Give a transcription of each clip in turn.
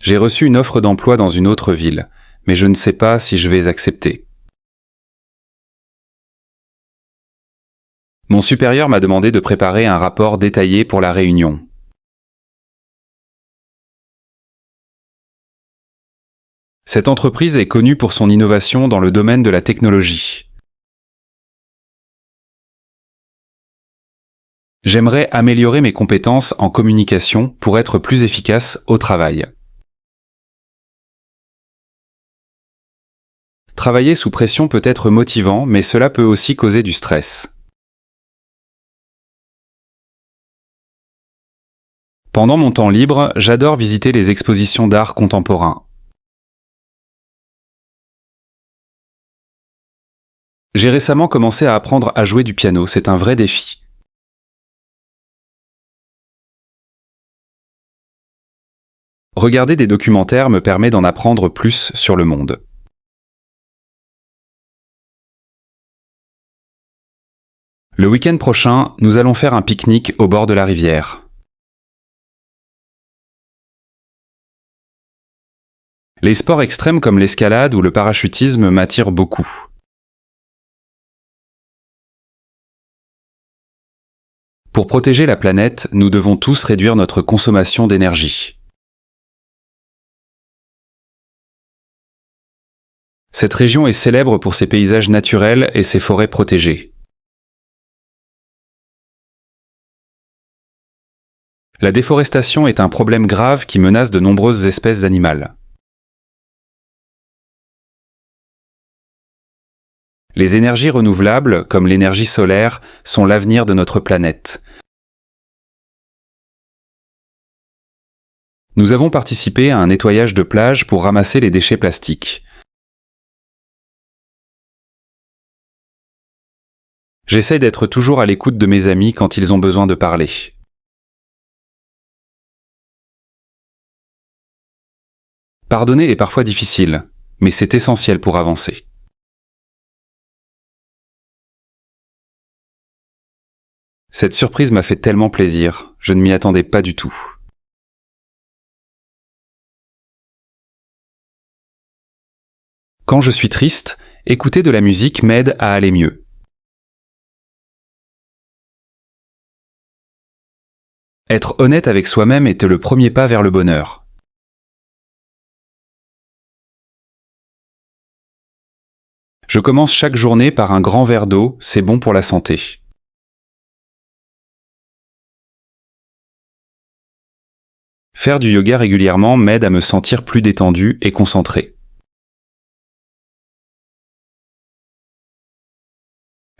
J'ai reçu une offre d'emploi dans une autre ville, mais je ne sais pas si je vais accepter. Mon supérieur m'a demandé de préparer un rapport détaillé pour la réunion. Cette entreprise est connue pour son innovation dans le domaine de la technologie. J'aimerais améliorer mes compétences en communication pour être plus efficace au travail. Travailler sous pression peut être motivant, mais cela peut aussi causer du stress. Pendant mon temps libre, j'adore visiter les expositions d'art contemporain. J'ai récemment commencé à apprendre à jouer du piano, c'est un vrai défi. Regarder des documentaires me permet d'en apprendre plus sur le monde. Le week-end prochain, nous allons faire un pique-nique au bord de la rivière. Les sports extrêmes comme l'escalade ou le parachutisme m'attirent beaucoup. Pour protéger la planète, nous devons tous réduire notre consommation d'énergie. Cette région est célèbre pour ses paysages naturels et ses forêts protégées. La déforestation est un problème grave qui menace de nombreuses espèces animales. Les énergies renouvelables, comme l'énergie solaire, sont l'avenir de notre planète. Nous avons participé à un nettoyage de plage pour ramasser les déchets plastiques. J'essaie d'être toujours à l'écoute de mes amis quand ils ont besoin de parler. Pardonner est parfois difficile, mais c'est essentiel pour avancer. Cette surprise m'a fait tellement plaisir, je ne m'y attendais pas du tout. Quand je suis triste, écouter de la musique m'aide à aller mieux. Être honnête avec soi-même est le premier pas vers le bonheur. Je commence chaque journée par un grand verre d'eau, c'est bon pour la santé. Faire du yoga régulièrement m'aide à me sentir plus détendu et concentré.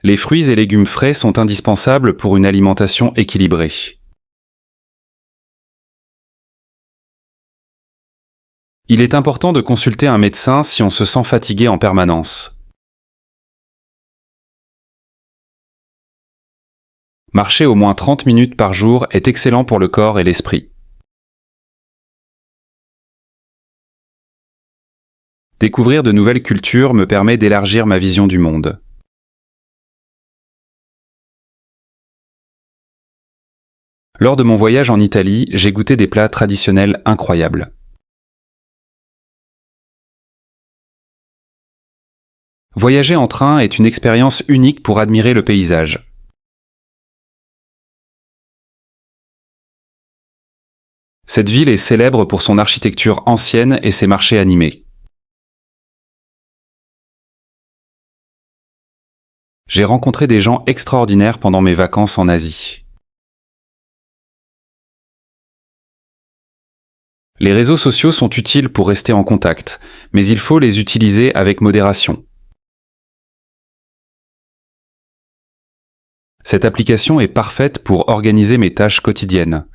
Les fruits et légumes frais sont indispensables pour une alimentation équilibrée. Il est important de consulter un médecin si on se sent fatigué en permanence. Marcher au moins 30 minutes par jour est excellent pour le corps et l'esprit. Découvrir de nouvelles cultures me permet d'élargir ma vision du monde. Lors de mon voyage en Italie, j'ai goûté des plats traditionnels incroyables. Voyager en train est une expérience unique pour admirer le paysage. Cette ville est célèbre pour son architecture ancienne et ses marchés animés. J'ai rencontré des gens extraordinaires pendant mes vacances en Asie. Les réseaux sociaux sont utiles pour rester en contact, mais il faut les utiliser avec modération. Cette application est parfaite pour organiser mes tâches quotidiennes.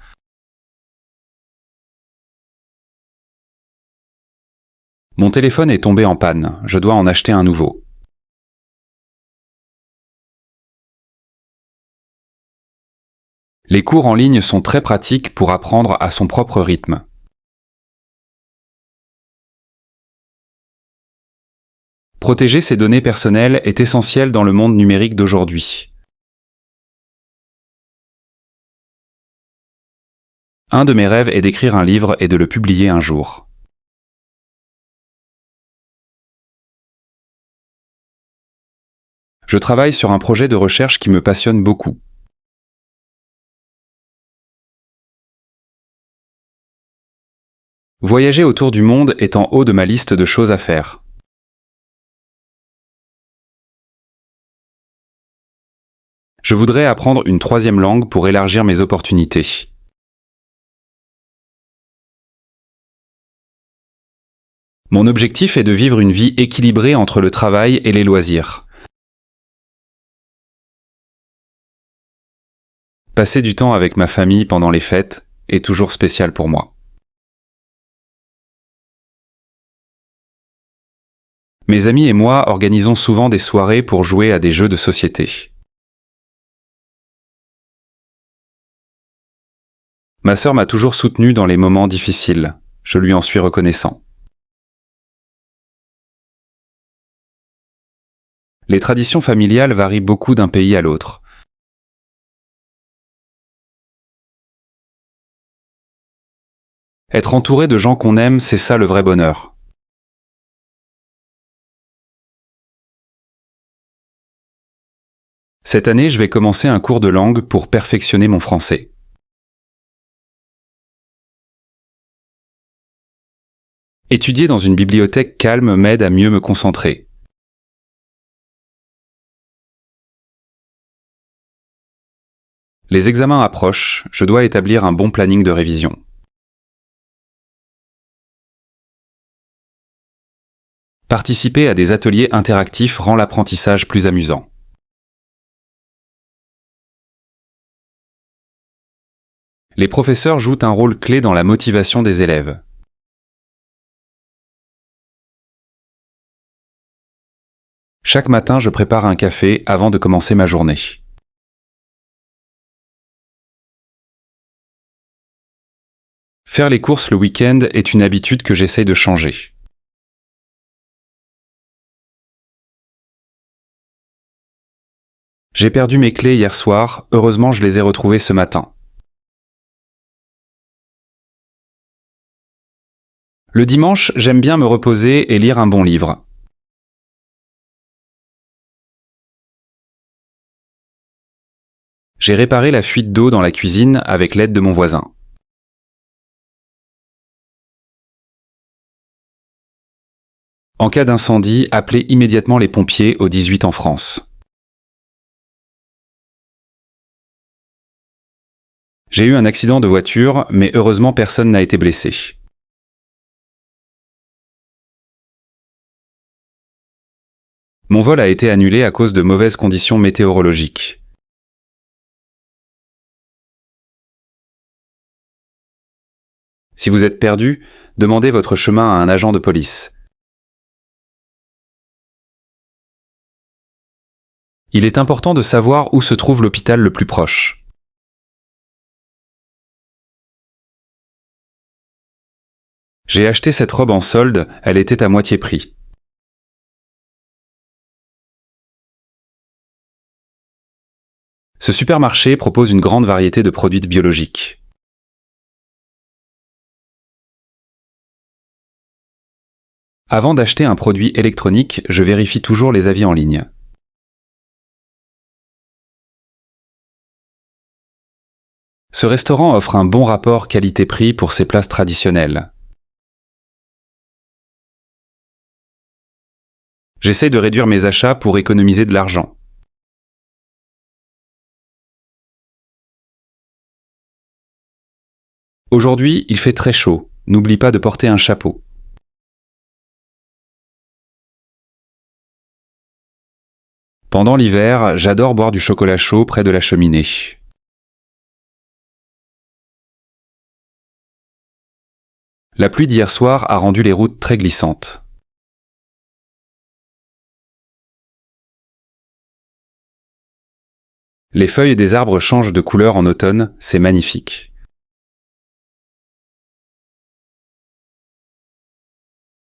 Mon téléphone est tombé en panne, je dois en acheter un nouveau. Les cours en ligne sont très pratiques pour apprendre à son propre rythme. Protéger ses données personnelles est essentiel dans le monde numérique d'aujourd'hui. Un de mes rêves est d'écrire un livre et de le publier un jour. Je travaille sur un projet de recherche qui me passionne beaucoup. Voyager autour du monde est en haut de ma liste de choses à faire. Je voudrais apprendre une troisième langue pour élargir mes opportunités. Mon objectif est de vivre une vie équilibrée entre le travail et les loisirs. Passer du temps avec ma famille pendant les fêtes est toujours spécial pour moi. Mes amis et moi organisons souvent des soirées pour jouer à des jeux de société. Ma sœur m'a toujours soutenu dans les moments difficiles. Je lui en suis reconnaissant. Les traditions familiales varient beaucoup d'un pays à l'autre. Être entouré de gens qu'on aime, c'est ça le vrai bonheur. Cette année, je vais commencer un cours de langue pour perfectionner mon français. Étudier dans une bibliothèque calme m'aide à mieux me concentrer. Les examens approchent, je dois établir un bon planning de révision. Participer à des ateliers interactifs rend l'apprentissage plus amusant. Les professeurs jouent un rôle clé dans la motivation des élèves. Chaque matin, je prépare un café avant de commencer ma journée. Faire les courses le week-end est une habitude que j'essaye de changer. J'ai perdu mes clés hier soir, heureusement je les ai retrouvées ce matin. Le dimanche, j'aime bien me reposer et lire un bon livre. J'ai réparé la fuite d'eau dans la cuisine avec l'aide de mon voisin. En cas d'incendie, appelez immédiatement les pompiers au 18 en France. J'ai eu un accident de voiture, mais heureusement personne n'a été blessé. Mon vol a été annulé à cause de mauvaises conditions météorologiques. Si vous êtes perdu, demandez votre chemin à un agent de police. Il est important de savoir où se trouve l'hôpital le plus proche. J'ai acheté cette robe en solde, elle était à moitié prix. Ce supermarché propose une grande variété de produits biologiques. Avant d'acheter un produit électronique, je vérifie toujours les avis en ligne. Ce restaurant offre un bon rapport qualité-prix pour ses plats traditionnels. J'essaie de réduire mes achats pour économiser de l'argent. Aujourd'hui, il fait très chaud. N'oublie pas de porter un chapeau. Pendant l'hiver, j'adore boire du chocolat chaud près de la cheminée. La pluie d'hier soir a rendu les routes très glissantes. Les feuilles des arbres changent de couleur en automne, c'est magnifique.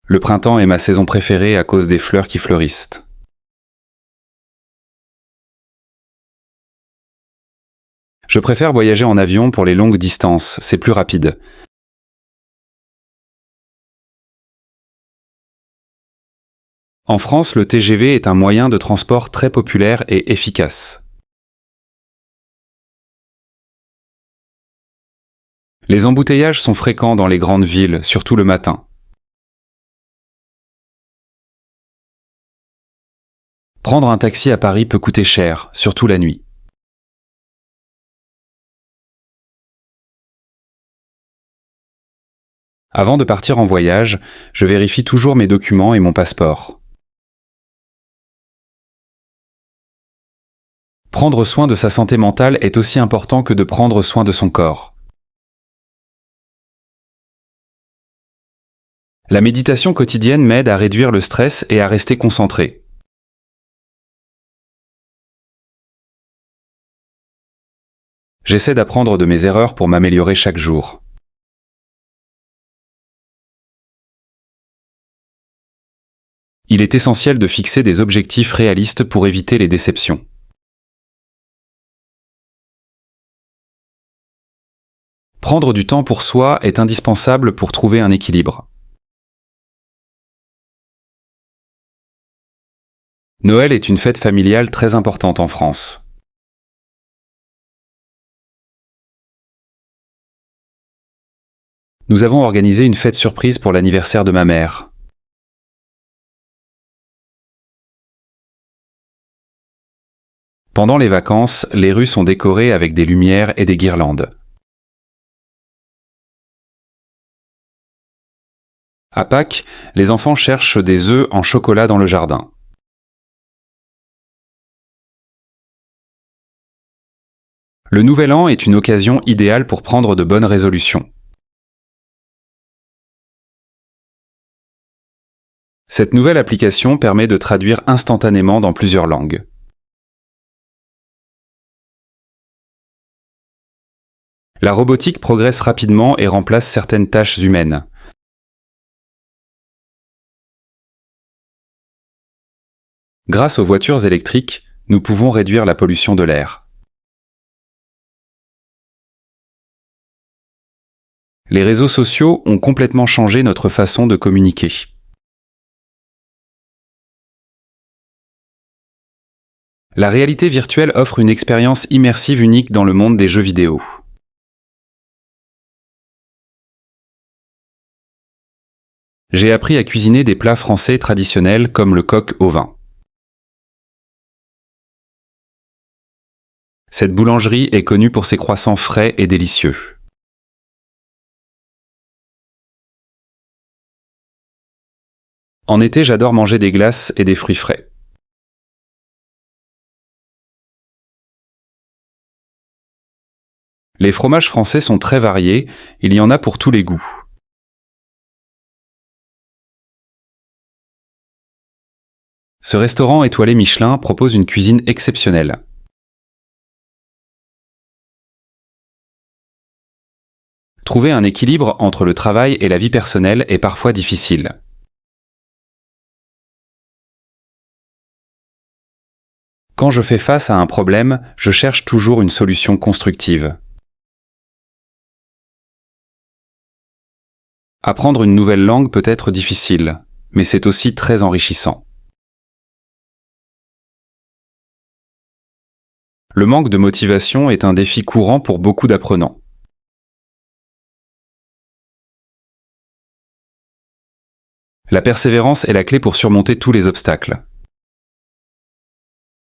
Le printemps est ma saison préférée à cause des fleurs qui fleurissent. Je préfère voyager en avion pour les longues distances, c'est plus rapide. En France, le TGV est un moyen de transport très populaire et efficace. Les embouteillages sont fréquents dans les grandes villes, surtout le matin. Prendre un taxi à Paris peut coûter cher, surtout la nuit. Avant de partir en voyage, je vérifie toujours mes documents et mon passeport. Prendre soin de sa santé mentale est aussi important que de prendre soin de son corps. La méditation quotidienne m'aide à réduire le stress et à rester concentré. J'essaie d'apprendre de mes erreurs pour m'améliorer chaque jour. Il est essentiel de fixer des objectifs réalistes pour éviter les déceptions. Prendre du temps pour soi est indispensable pour trouver un équilibre. Noël est une fête familiale très importante en France. Nous avons organisé une fête surprise pour l'anniversaire de ma mère. Pendant les vacances, les rues sont décorées avec des lumières et des guirlandes. À Pâques, les enfants cherchent des œufs en chocolat dans le jardin. Le Nouvel An est une occasion idéale pour prendre de bonnes résolutions. Cette nouvelle application permet de traduire instantanément dans plusieurs langues. La robotique progresse rapidement et remplace certaines tâches humaines. Grâce aux voitures électriques, nous pouvons réduire la pollution de l'air. Les réseaux sociaux ont complètement changé notre façon de communiquer. La réalité virtuelle offre une expérience immersive unique dans le monde des jeux vidéo. J'ai appris à cuisiner des plats français traditionnels comme le coq au vin. Cette boulangerie est connue pour ses croissants frais et délicieux. En été, j'adore manger des glaces et des fruits frais. Les fromages français sont très variés, il y en a pour tous les goûts. Ce restaurant étoilé Michelin propose une cuisine exceptionnelle. Trouver un équilibre entre le travail et la vie personnelle est parfois difficile. Quand je fais face à un problème, je cherche toujours une solution constructive. Apprendre une nouvelle langue peut être difficile, mais c'est aussi très enrichissant. Le manque de motivation est un défi courant pour beaucoup d'apprenants. La persévérance est la clé pour surmonter tous les obstacles.